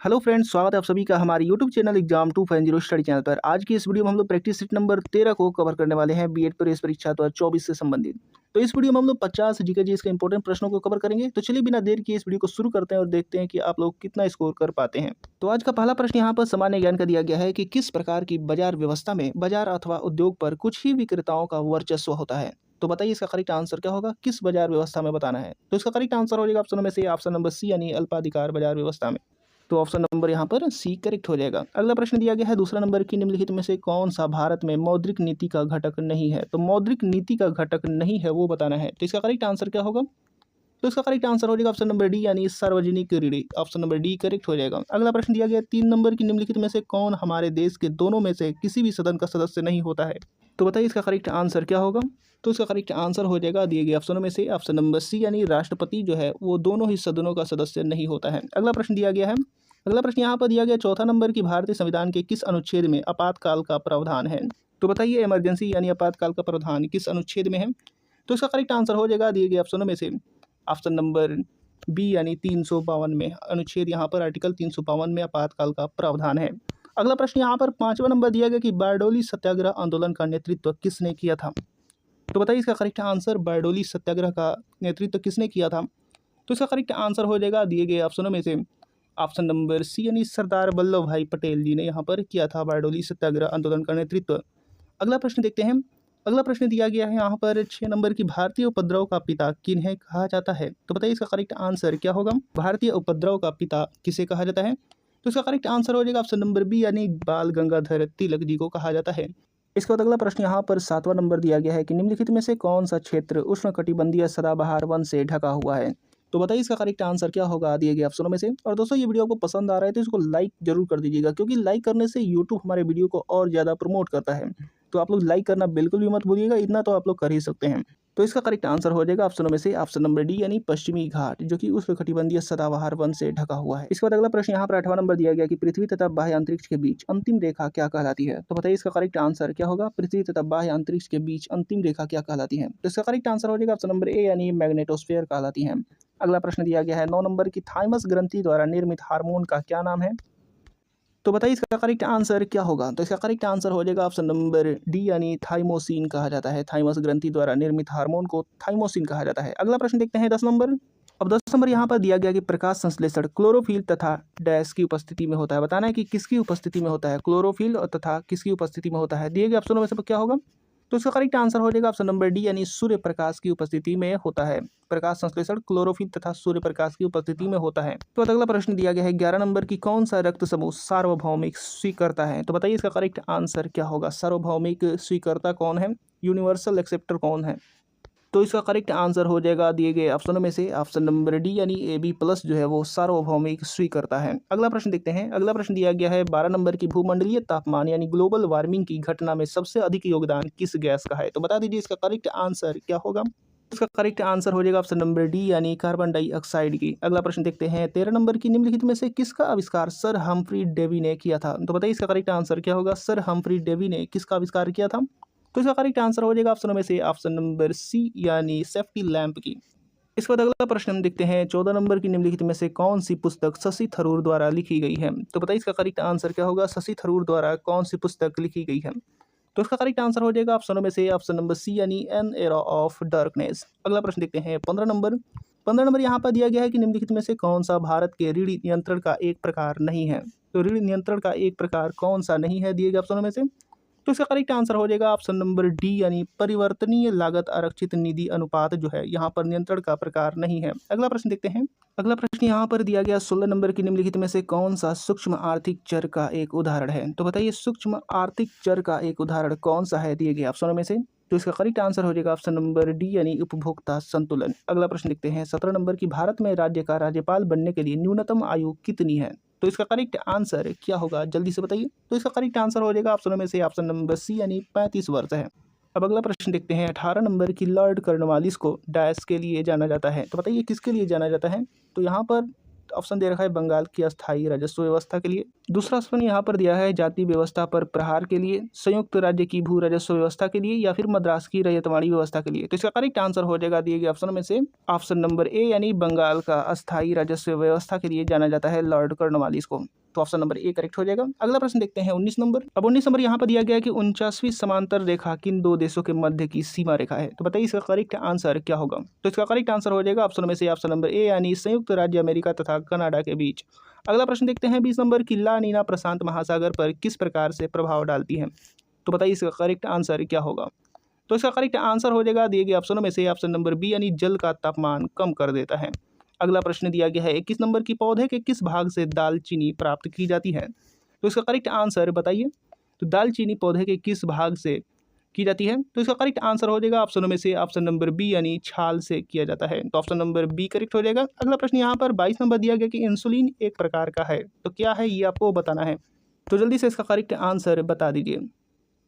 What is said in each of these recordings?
Hello friends, स्वागत है आप सभी का हमारे YouTube channel exam 250 study channel पर। आज की इस वीडियो में हम लोग प्रैक्टिस सेट नंबर 13 को कवर करने वाले हैं बीएड प्रवेश परीक्षा 2024 से संबंधित। तो इस वीडियो में हम लोग 50 जीके जी इसके इंपॉर्टेंट प्रश्नों को कवर करेंगे। तो चलिए बिना देर किए इस वीडियो को शुरू करते हैं और देखते हैं कि आप लोग कितना स्कोर कर पाते हैं। तो आज का पहला प्रश्न यहाँ पर सामान्य ज्ञान का दिया गया है कि किस प्रकार की बाजार व्यवस्था में बाजार अथवा उद्योग पर कुछ ही विक्रेताओं का वर्चस्व होता है। तो बताइए इसका करेक्ट आंसर क्या होगा, किस बाजार व्यवस्था में बताना है। तो इसका करेक्ट आंसर हो जाएगा ऑप्शन में से ऑप्शन नंबर सी यानी अल्पाधिकार बाजार व्यवस्था में। तो ऑप्शन नंबर यहाँ पर सी करेक्ट हो जाएगा। अगला प्रश्न दिया गया है दूसरा नंबर की निम्नलिखित में से कौन सा भारत में मौद्रिक नीति का घटक नहीं है। तो मौद्रिक नीति का घटक नहीं है वो बताना है। तो इसका करेक्ट आंसर क्या होगा। तो इसका करेक्ट आंसर हो जाएगा ऑप्शन नंबर डी यानी सार्वजनिक ऋण। ऑप्शन नंबर डी करेक्ट हो जाएगा। अगला प्रश्न दिया गया 3 नंबर की निम्नलिखित में से कौन हमारे देश के दोनों में से किसी भी सदन का सदस्य नहीं होता है। तो बताइए इसका करेक्ट आंसर क्या होगा। तो इसका करेक्ट आंसर हो जाएगा दिए गए ऑप्शनों में से ऑप्शन नंबर सी यानी राष्ट्रपति जो है वो दोनों ही सदनों का सदस्य नहीं होता है। अगला प्रश्न दिया गया है, अगला प्रश्न यहाँ पर दिया गया चौथा नंबर की भारतीय संविधान के किस अनुच्छेद में आपातकाल का प्रावधान है। तो बताइए इमरजेंसी यानी आपातकाल का प्रावधान किस अनुच्छेद में है। तो इसका करेक्ट आंसर हो जाएगा दिए गए ऑप्शनों में से ऑप्शन नंबर बी यानी 352 में। अनुच्छेद यहाँ पर आर्टिकल 352 में आपातकाल का प्रावधान है। अगला प्रश्न यहाँ पर 5वां नंबर दिया गया कि बारडोली सत्याग्रह आंदोलन का नेतृत्व किसने किया था। तो बताइए इसका करेक्ट आंसर बारडोली सत्याग्रह का नेतृत्व किसने किया था। तो इसका करेक्ट आंसर हो जाएगा दिए गए ऑप्शनों में से ऑप्शन नंबर सी यानी सरदार वल्लभ भाई पटेल जी ने यहाँ पर किया था बारडोली सत्याग्रह आंदोलन का नेतृत्व। अगला प्रश्न देखते हैं। अगला प्रश्न दिया गया है यहाँ पर 6 नंबर की भारतीय उपद्रव का पिता किन्हें कहा जाता है। तो बताइए इसका करेक्ट आंसर क्या होगा। भारतीय उपद्रव का पिता किसे कहा जाता है। तो इसका करेक्ट आंसर हो जाएगा ऑप्शन नंबर बी यानी बाल गंगाधर तिलक जी को कहा जाता है। इसके बाद अगला प्रश्न यहाँ पर 7वां नंबर दिया गया है कि निम्नलिखित में से कौन सा क्षेत्र उष्णकटिबंधीय सदाबहार वन से ढका हुआ है। तो बताइए इसका करेक्ट आंसर क्या होगा दिए गए ऑप्शनों में से। और दोस्तों ये वीडियो आपको पसंद आ रहा है तो इसको लाइक जरूर कर दीजिएगा, क्योंकि लाइक करने से यूट्यूब हमारे वीडियो को और ज़्यादा प्रमोट करता है। तो आप लोग लाइक करना बिल्कुल भी मत भूलिएगा, इतना तो आप लोग कर ही सकते हैं। तो इसका करेक्ट आंसर हो जाएगा ऑप्शनों में से ऑप्शन नंबर डी यानी पश्चिमी घाट, जो कि उष्णकटिबंधीय सदाबहार वन से ढका हुआ है। इसके बाद अगला प्रश्न यहाँ पर 8वां नंबर दिया गया कि पृथ्वी तथा बाह्य अंतरिक्ष के बीच अंतिम रेखा क्या कहलाती है। तो बताइए इसका करेक्ट आंसर क्या होगा। पृथ्वी तथा बाह्य अंतरिक्ष के बीच अंतिम रेखा क्या कहलाती है। तो इसका करेक्ट आंसर हो जाएगा ऑप्शन नंबर ए यानी मैग्नेटोस्फीयर कहलाती है। अगला प्रश्न दिया गया है 9 नंबर की थाइमस ग्रंथि द्वारा निर्मित हार्मोन का क्या नाम है। तो बताइए इसका करेक्ट आंसर क्या होगा। तो इसका करेक्ट आंसर हो जाएगा ऑप्शन नंबर डी यानी थाइमोसिन कहा जाता है। थाइमस ग्रंथि द्वारा निर्मित हार्मोन को थाइमोसिन कहा जाता है। अगला प्रश्न देखते हैं 10 नंबर। अब 10 नंबर यहाँ पर दिया गया कि प्रकाश संश्लेषण क्लोरोफिल तथा डैश की उपस्थिति में होता है। बताना है कि किसकी उपस्थिति में होता है, क्लोरोफिल और तथा किसकी उपस्थिति में होता है। दिए गए ऑप्शनों में से क्या होगा। तो इसका करेक्ट आंसर हो जाएगा ऑप्शन नंबर डी यानी सूर्य प्रकाश की उपस्थिति में होता है। प्रकाश संश्लेषण क्लोरोफिल तथा सूर्य प्रकाश की उपस्थिति में होता है। तो अगला प्रश्न दिया गया है 11 नंबर की कौन सा रक्त समूह सार्वभौमिक स्वीकर्ता है। तो बताइए इसका करेक्ट आंसर क्या होगा। सार्वभौमिक स्वीकर्ता कौन है, यूनिवर्सल एक्सेप्टर कौन है। तो इसका करेक्ट आंसर हो जाएगा दिए गए ऑप्शनों में से ऑप्शन नंबर डी यानी AB+ जो है वो सार्वभौमिक स्वीकर्ता है। अगला प्रश्न देखते हैं। अगला प्रश्न दिया गया है 12 नंबर की भूमंडलीय तापमान यानी ग्लोबल वार्मिंग की घटना में सबसे अधिक योगदान किस गैस का है। तो बता दीजिए इसका करेक्ट आंसर क्या होगा। इसका करेक्ट आंसर हो जाएगा ऑप्शन नंबर डी यानी कार्बन डाइऑक्साइड की। अगला प्रश्न देखते हैं 13 नंबर की निम्नलिखित में से किसका आविष्कार सर हम्फ्री डेवी ने किया था। तो बताइए इसका करेक्ट आंसर क्या होगा। सर हम्फ्री डेवी ने किसका आविष्कार किया था। तो इसका करेक्ट आंसर हो जाएगा ऑप्शनों में से ऑप्शन नंबर सी यानी सेफ्टी लैंप की। इसके बाद अगला प्रश्न हम देखते हैं 14 नंबर की निम्नलिखित में से कौन सी पुस्तक शशि थरूर द्वारा लिखी गई है। तो बताइए इसका करेक्ट आंसर क्या होगा। शशि थरूर द्वारा कौन सी पुस्तक लिखी गई है। तो इसका करेक्ट आंसर हो जाएगा ऑप्शनों में से ऑप्शन नंबर सी यानी एन एरा ऑफ डार्कनेस। अगला प्रश्न देखते हैं 15 नंबर। 15 नंबर यहाँ पर दिया गया है कि निम्नलिखित में से कौन सा भारत के ऋण नियंत्रण का एक प्रकार नहीं है। तो ऋण नियंत्रण का एक प्रकार कौन सा नहीं है दिए गए ऑप्शनों में से। तो इसका करेक्ट आंसर हो जाएगा ऑप्शन नंबर डी यानी परिवर्तनीय लागत आरक्षित निधि अनुपात जो है यहाँ पर नियंत्रण का प्रकार नहीं है। अगला प्रश्न देखते हैं। अगला प्रश्न यहाँ पर दिया गया 16 नंबर की निम्नलिखित में से कौन सा सूक्ष्म आर्थिक चर का एक उदाहरण है। तो बताइए सूक्ष्म आर्थिक चर का एक उदाहरण कौन सा है दिए गए ऑप्शनों में से। तो इसका करेक्ट आंसर हो जाएगा ऑप्शन नंबर डी यानी उपभोक्ता संतुलन। अगला प्रश्न देखते हैं 17 नंबर की भारत में राज्य का राज्यपाल बनने के लिए न्यूनतम आयु कितनी है। तो इसका करेक्ट आंसर क्या होगा जल्दी से बताइए। तो इसका करेक्ट आंसर हो जाएगा ऑप्शनों में से ऑप्शन नंबर सी यानी 35 वर्ष है। अब अगला प्रश्न देखते हैं 18 नंबर की लॉर्ड कॉर्नवालिस को डैश के लिए जाना जाता है। तो बताइए किसके लिए जाना जाता है। तो यहाँ पर ऑप्शन दे रखा है बंगाल की अस्थायी राजस्व व्यवस्था के लिए। दूसरा ऑप्शन यहाँ पर दिया है जाति व्यवस्था पर प्रहार के लिए, संयुक्त राज्य की भू राजस्व व्यवस्था के लिए या फिर मद्रास की रैयतवाड़ी व्यवस्था के लिए। तो इसका करेक्ट आंसर हो जाएगा दिए गए ऑप्शन में से ऑप्शन नंबर ए, यानी बंगाल का अस्थायी राजस्व व्यवस्था के लिए जाना जाता है लॉर्ड कॉर्नवालिस को। तो ऑप्शन नंबर ए करेक्ट हो जाएगा। अगला प्रश्न देखते हैं 19 नंबर। अब 19 नंबर यहाँ पर दिया गया है कि 49वीं समांतर रेखा किन दो देशों के मध्य की सीमा रेखा है। तो बताइए इसका करेक्ट आंसर क्या होगा। तो इसका करेक्ट आंसर हो जाएगा ऑप्शन में से ऑप्शन नंबर ए, यानी संयुक्त राज्य अमेरिका तथा कनाडा के बीच। अगला प्रश्न देखते हैं 20 नंबर की ला नीना प्रशांत महासागर पर किस प्रकार से प्रभाव डालती है। तो बताइए इसका करेक्ट आंसर क्या होगा। तो इसका करेक्ट आंसर हो जाएगा दिए गए ऑप्शनों में से ऑप्शन नंबर बी, यानी जल का तापमान कम कर देता है। अगला प्रश्न दिया गया है 21 नंबर की पौधे के किस भाग से दालचीनी प्राप्त की जाती है। तो इसका करेक्ट आंसर बताइए। तो दालचीनी पौधे के किस भाग से की जाती है। तो इसका करेक्ट आंसर हो जाएगा ऑप्शनों में से ऑप्शन नंबर बी, यानी छाल से किया जाता है। तो ऑप्शन नंबर बी करेक्ट हो जाएगा। अगला प्रश्न यहाँ पर 22 नंबर दिया गया कि इंसुलिन एक प्रकार का है, तो क्या है ये आपको बताना है। तो जल्दी से इसका करेक्ट आंसर बता दीजिए।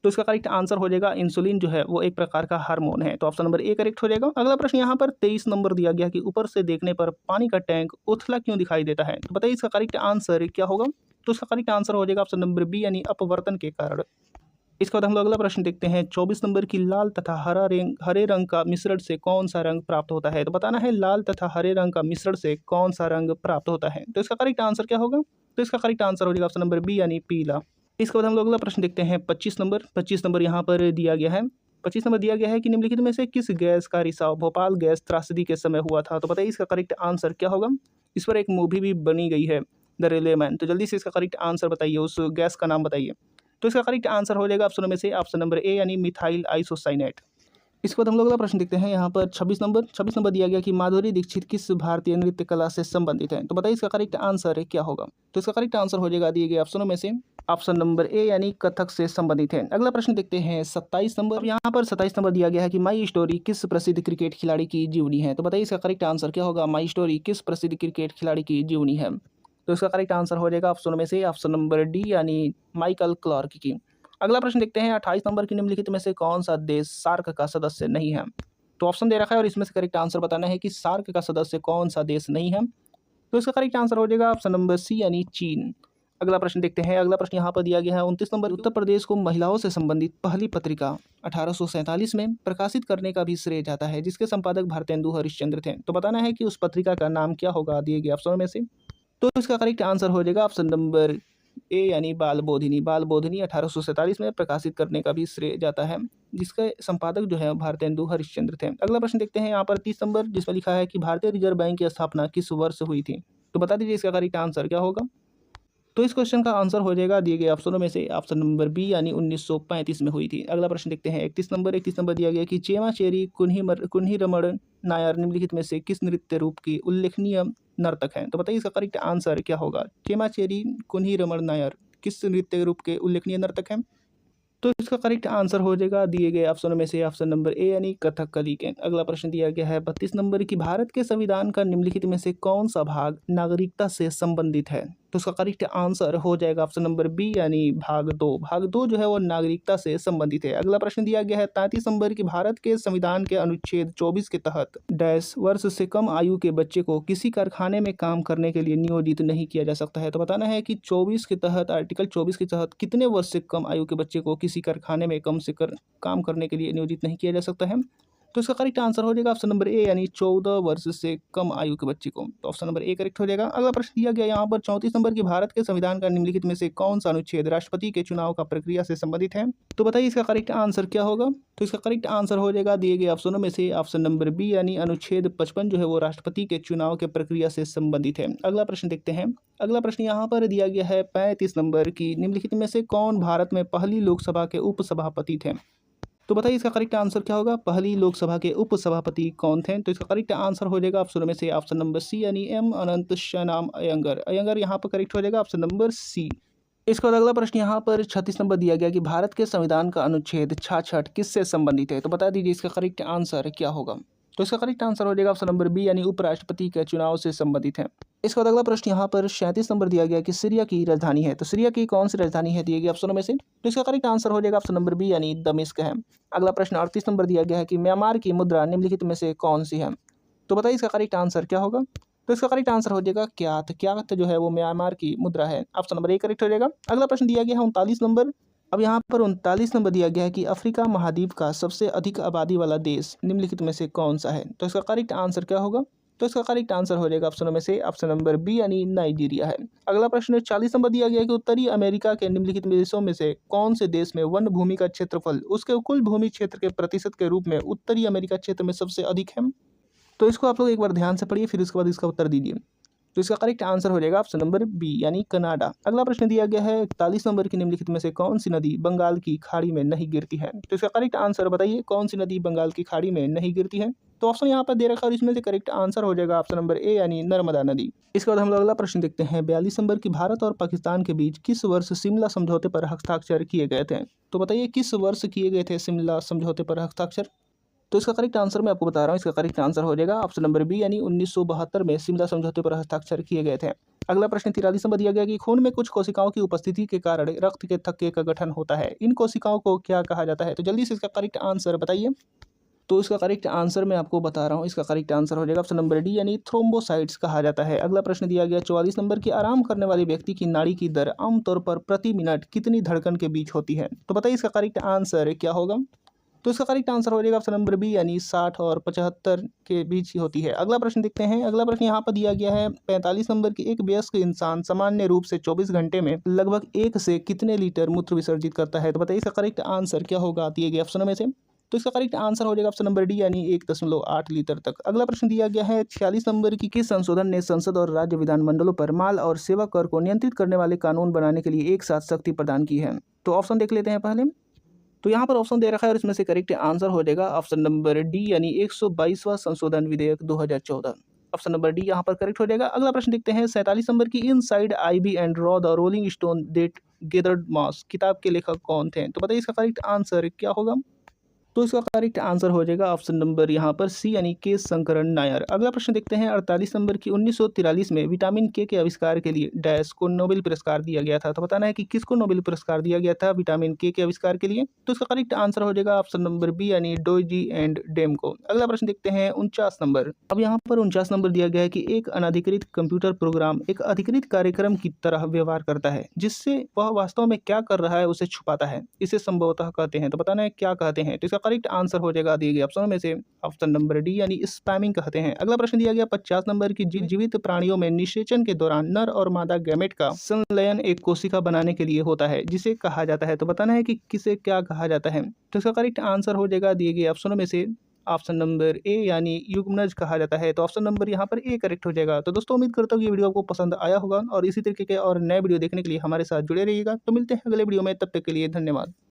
तो इसका करेक्ट आंसर हो जाएगा इंसुलिन जो है वो एक प्रकार का हार्मोन है। तो ऑप्शन नंबर ए करेक्ट हो जाएगा। अगला प्रश्न यहाँ पर 23 नंबर दिया गया कि ऊपर से देखने पर पानी का टैंक उथला क्यों दिखाई देता है। तो बताइए इसका करेक्ट आंसर क्या होगा। तो इसका करेक्ट आंसर हो जाएगा ऑप्शन नंबर बी, यानी अपवर्तन के कारण। इसके बाद हम लोग अगला प्रश्न देखते हैं 24 नंबर की लाल तथा हरे रंग का मिश्रण से कौन सा रंग प्राप्त होता है। तो बताना है लाल तथा हरे रंग का मिश्रण से कौन सा रंग प्राप्त होता है। तो इसका करेक्ट आंसर क्या होगा। तो इसका करेक्ट आंसर हो जाएगा ऑप्शन नंबर बी, यानी पीला। इसके बाद हम लोग अगला प्रश्न देखते हैं 25 नंबर। 25 नंबर यहाँ पर दिया गया है। 25 नंबर दिया गया है कि निम्नलिखित में से किस गैस का रिसाव भोपाल गैस त्रासदी के समय हुआ था। तो बताइए इसका करेक्ट आंसर क्या होगा। इस पर एक मूवी भी बनी गई है, द रेलवे मैन। तो जल्दी से इसका करेक्ट आंसर बताइए, उस गैस का नाम बताइए। तो इसका करेक्ट आंसर हो जाएगा ऑप्शन में से ऑप्शन नंबर ए, यानी मिथाइल आइसोसाइनेट। इसके बाद हम लोग अगला प्रश्न देखते हैं यहाँ पर 26 नंबर। 26 नंबर दिया गया कि माधुरी दीक्षित किस भारतीय नृत्य कला से संबंधित है। तो बताइए इसका करेक्ट आंसर क्या होगा। तो इसका करेक्ट आंसर हो जाएगा दिए गए ऑप्शनों में से ऑप्शन नंबर ए, यानी कथक से संबंधित है। अगला प्रश्न देखते हैं 27 नंबर। यहाँ पर 27 नंबर दिया गया है कि माई स्टोरी किस प्रसिद्ध क्रिकेट खिलाड़ी की जीवनी है। तो बताइए इसका करेक्ट आंसर क्या होगा। माई स्टोरी किस प्रसिद्ध क्रिकेट खिलाड़ी की जीवनी है। तो इसका करेक्ट आंसर हो जाएगा ऑप्शन में से ऑप्शन नंबर डी, यानी माइकल क्लार्क की। अगला प्रश्न देखते हैं 28 नंबर की निम्नलिखित में से कौन सा देश सार्क का सदस्य नहीं है। तो ऑप्शन दे रखा है और इसमें से करेक्ट आंसर बताना है कि सार्क का सदस्य कौन सा देश नहीं है। तो इसका करेक्ट आंसर हो जाएगा ऑप्शन नंबर सी, यानी चीन। अगला प्रश्न देखते हैं। अगला प्रश्न यहाँ पर दिया गया है 29 नंबर। उत्तर प्रदेश को महिलाओं से संबंधित पहली पत्रिका 1847 में प्रकाशित करने का भी श्रेय जाता है, जिसके संपादक भारतेंदु हरिश्चंद्र थे। तो बताना है कि उस पत्रिका का नाम क्या होगा दिए गए ऑप्शन में से। तो इसका करेक्ट आंसर हो जाएगा ऑप्शन नंबर ए, यानी बाल बोधिनी। बाल बोधिनी 1847 में प्रकाशित करने का भी श्रेय जाता है, जिसके संपादक जो है भारतेंदु हरिश्चंद्र थे। अगला प्रश्न देखते हैं यहाँ पर 30 नंबर, जिसमें लिखा है कि भारतीय रिजर्व बैंक की स्थापना किस वर्ष हुई थी। तो बता दीजिए इसका करेक्ट आंसर क्या होगा। तो इस क्वेश्चन का आंसर हो जाएगा दिए गए ऑप्शनों में से ऑप्शन नंबर बी, यानी 1935 में हुई थी। अगला प्रश्न देखते हैं 31 नंबर। 31 नंबर दिया गया कि चेमाचेरी कुन्ही रमण नायर निम्नलिखित में से किस नृत्य रूप की उल्लेखनीय नर्तक हैं। तो बताइए इसका करेक्ट आंसर क्या होगा। चेमाचेरी कुन्ही रमण नायर किस नृत्य रूप के उल्लेखनीय नर्तक हैं। तो इसका करेक्ट आंसर हो जाएगा दिए गए ऑप्शनों में से ऑप्शन नंबर ए, यानी कथकली के। अगला प्रश्न दिया गया है 32 नंबर की भारत के संविधान का निम्नलिखित में से कौन सा भाग नागरिकता से संबंधित है। तो इसका करेक्ट आंसर हो जाएगा ऑप्शन नंबर बी, यानी भाग 2। भाग 2 जो है वो नागरिकता से संबंधित है। अगला प्रश्न दिया गया है 33 नंबर की भारत के संविधान के अनुच्छेद 24 के तहत डैश वर्ष से कम आयु के बच्चे को किसी कारखाने में काम करने के लिए नियोजित नहीं किया जा सकता है। तो बताना है कि 24 के तहत, आर्टिकल 24 के तहत कितने वर्ष से कम आयु के बच्चे को किसी कारखाने में काम करने के लिए नियोजित नहीं किया जा सकता है। तो इसका करेक्ट आंसर हो जाएगा ऑप्शन नंबर ए, यानी 14 वर्ष से कम आयु के बच्चे को। तो ऑप्शन नंबर ए करेक्ट हो जाएगा। अगला प्रश्न दिया गया यहाँ पर 34 नंबर की भारत के संविधान का निम्नलिखित में से कौन सा अनुच्छेद राष्ट्रपति के चुनाव का प्रक्रिया से संबंधित है। तो बताइए इसका करेक्ट आंसर क्या होगा। तो इसका करेक्ट आंसर हो जाएगा दिए गए ऑप्शनों में से ऑप्शन नंबर बी, यानी अनुच्छेद 55 जो है वो राष्ट्रपति के चुनाव के प्रक्रिया से संबंधित है। अगला प्रश्न देखते हैं। अगला प्रश्न यहाँ पर दिया गया है 35 नंबर की निम्नलिखित में से कौन भारत में पहली लोकसभा के उपसभापति थे। तो बताइए इसका करेक्ट आंसर क्या होगा। पहली लोकसभा के उपसभापति कौन थे। तो इसका करेक्ट आंसर हो जाएगा ऑप्शन में से ऑप्शन नंबर सी, यानी एम अनंत शनाम अयंगर। अयंगर यहाँ पर करेक्ट हो जाएगा ऑप्शन नंबर सी। इसके बाद अगला प्रश्न यहाँ पर 36 नंबर दिया गया कि भारत के संविधान का अनुच्छेद 66 किससे संबंधित है। तो बता दीजिए इसका करेक्ट आंसर क्या होगा। तो इसका करेक्ट आंसर हो जाएगा ऑप्शन नंबर बी, यानी उपराष्ट्रपति के चुनाव से संबंधित है। इसके बाद अगला प्रश्न यहाँ पर 37 नंबर दिया गया कि सीरिया की राजधानी है। तो सीरिया की कौन सी राजधानी है दिए गए ऑप्शनों में से। तो इसका करेक्ट आंसर हो जाएगा ऑप्शन नंबर बी, यानी दमिश्क है। अगला प्रश्न 38 नंबर दिया गया है कि म्यांमार की मुद्रा निम्नलिखित में से कौन सी है। तो बताइए इसका करेक्ट आंसर क्या होगा। तो इसका करेक्ट आंसर हो जाएगा क्यात। क्यात जो है वो म्यांमार की मुद्रा है। ऑप्शन नंबर ए करेक्ट हो जाएगा। अगला प्रश्न दिया गया है 39 नंबर। अब यहाँ पर 39 नंबर दिया गया है कि अफ्रीका महाद्वीप का सबसे अधिक आबादी वाला देश निम्नलिखित में से कौन सा है। तो इसका करेक्ट आंसर क्या होगा। तो इसका करेक्ट आंसर हो जाएगा ऑप्शन में से ऑप्शन नंबर बी यानी नाइजीरिया है। अगला प्रश्न 40 नंबर दिया गया है कि उत्तरी अमेरिका के निम्नलिखित देशों में से कौन से देश में वन भूमि का क्षेत्रफल उसके कुल भूमि क्षेत्र के प्रतिशत के रूप में उत्तरी अमेरिका क्षेत्र में सबसे अधिक है। तो इसको आप लोग एक बार ध्यान से पढ़िए, फिर उसके बाद इसका उत्तर दीजिए। तो इसका करेक्ट आंसर हो जाएगा ऑप्शन नंबर बी यानी कनाडा। अगला प्रश्न दिया गया है 41 नंबर की निम्नलिखित में से कौन सी नदी बंगाल की खाड़ी में नहीं गिरती है। तो इसका करेक्ट आंसर बताइए, कौन सी नदी बंगाल की खाड़ी में नहीं गिरती है। तो ऑप्शन यहाँ पर दे रखा है और इसमें से करेक्ट आंसर हो जाएगा ऑप्शन नंबर ए यानी नर्मदा नदी। इसके बाद हम लोग अगला प्रश्न देखते हैं 42 नंबर की भारत और पाकिस्तान के बीच किस वर्ष शिमला समझौते पर हस्ताक्षर किए गए थे। तो बताइए किस वर्ष किए गए थे शिमला समझौते पर हस्ताक्षर। तो इसका करेक्ट आंसर मैं आपको बता रहा हूँ, इसका करेक्ट आंसर हो जाएगा ऑप्शन नंबर बी यानी 1972 में शिमला समझौते पर हस्ताक्षर किए गए थे। अगला प्रश्न 43 नंबर दिया गया कि खून में कुछ कोशिकाओं की उपस्थिति के कारण रक्त के थक्के का गठन होता है। इन कोशिकाओं को क्या कहा जाता है। तो जल्दी से इसका करेक्ट आंसर बताइए। तो इसका करेक्ट आंसर मैं आपको बता रहा हूँ, इसका करेक्ट आंसर हो जाएगा ऑप्शन नंबर डी यानी थ्रोम्बोसाइट्स कहा जाता है। अगला प्रश्न दिया गया 44 नंबर की आराम करने वाले व्यक्ति की नाड़ी की दर आमतौर पर प्रति मिनट कितनी धड़कन के बीच होती है। तो बताइए इसका करेक्ट आंसर क्या होगा। तो इसका करेक्ट आंसर हो जाएगा ऑप्शन नंबर बी यानी 60 और 75 के बीच ही होती है। अगला प्रश्न देखते हैं। अगला प्रश्न यहाँ पर दिया गया है 45 नंबर की एक वयस्क इंसान सामान्य रूप से 24 घंटे में लगभग 1 से कितने लीटर मूत्र विसर्जित करता है। तो बताइए इसका करेक्ट आंसर क्या होगा दिए गए ऑप्शनों में से। तो इसका करेक्ट आंसर हो जाएगा ऑप्शन नंबर डी यानी 1.8 लीटर तक। अगला प्रश्न दिया गया है 46 नंबर की किस संशोधन ने संसद और राज्य विधानमंडलों पर माल और सेवा कर को नियंत्रित करने वाले कानून बनाने के लिए एक साथ शक्ति प्रदान की है। तो ऑप्शन देख लेते हैं पहले। तो यहाँ पर ऑप्शन दे रखा है और इसमें से करेक्ट आंसर हो जाएगा ऑप्शन नंबर डी यानी 122वां संशोधन विधेयक 2014। ऑप्शन नंबर डी यहाँ पर करेक्ट हो जाएगा। अगला प्रश्न देखते हैं 47 नंबर की इनसाइड आईबी एंड रॉ the rolling stone that gathered moss किताब के लेखक कौन थे। तो बताइए इसका करेक्ट आंसर क्या होगा। तो इसका करेक्ट आंसर हो जाएगा ऑप्शन नंबर यहाँ पर सी यानी के शंकरन नायर। अगला प्रश्न देखते हैं 48 नंबर की 1943 में विटामिन के आविष्कार के लिए डैश को नोबेल पुरस्कार दिया गया था। तो बताना है कि किसको नोबेल पुरस्कार दिया गया था विटामिन के आविष्कार के लिए। तो इसका करेक्ट आंसर हो जाएगा ऑप्शन नंबर बी यानी डोजी एंड डेम को। अगला प्रश्न देखते हैं 49 नंबर। अब यहाँ पर 49 नंबर दिया गया है कि एक अनधिकृत कंप्यूटर प्रोग्राम एक अधिकृत कार्यक्रम की तरह व्यवहार करता है जिससे वह वास्तव में क्या कर रहा है उसे छुपाता है। इसे संभवतः कहते हैं। तो बताना है क्या कहते हैं। तो इसका करेक्ट आंसर हो जाएगा दिए गए ऑप्शनों में से ऑप्शन नंबर डी यानी स्पैमिंग कहते हैं। अगला प्रश्न दिया गया 50 नंबर की जीवित प्राणियों में निषेचन के दौरान नर और मादा गैमेट का संलयन एक कोशिका बनाने के लिए होता है जिसे कहा जाता है। तो बताना है कि किसे क्या कहा जाता है। तो इसका करेक्ट आंसर हो जाएगा दिए गए ऑप्शनों में से ऑप्शन नंबर ए यानी युग्मनज कहा जाता है। तो ऑप्शन नंबर यहाँ पर ए करेक्ट हो जाएगा। तो दोस्तों उम्मीद करता हूँ ये वीडियो आपको पसंद आया होगा और इसी तरीके के और नए वीडियो देखने के लिए हमारे साथ जुड़े रहिएगा। तो मिलते हैं अगले वीडियो में, तब तक के लिए धन्यवाद।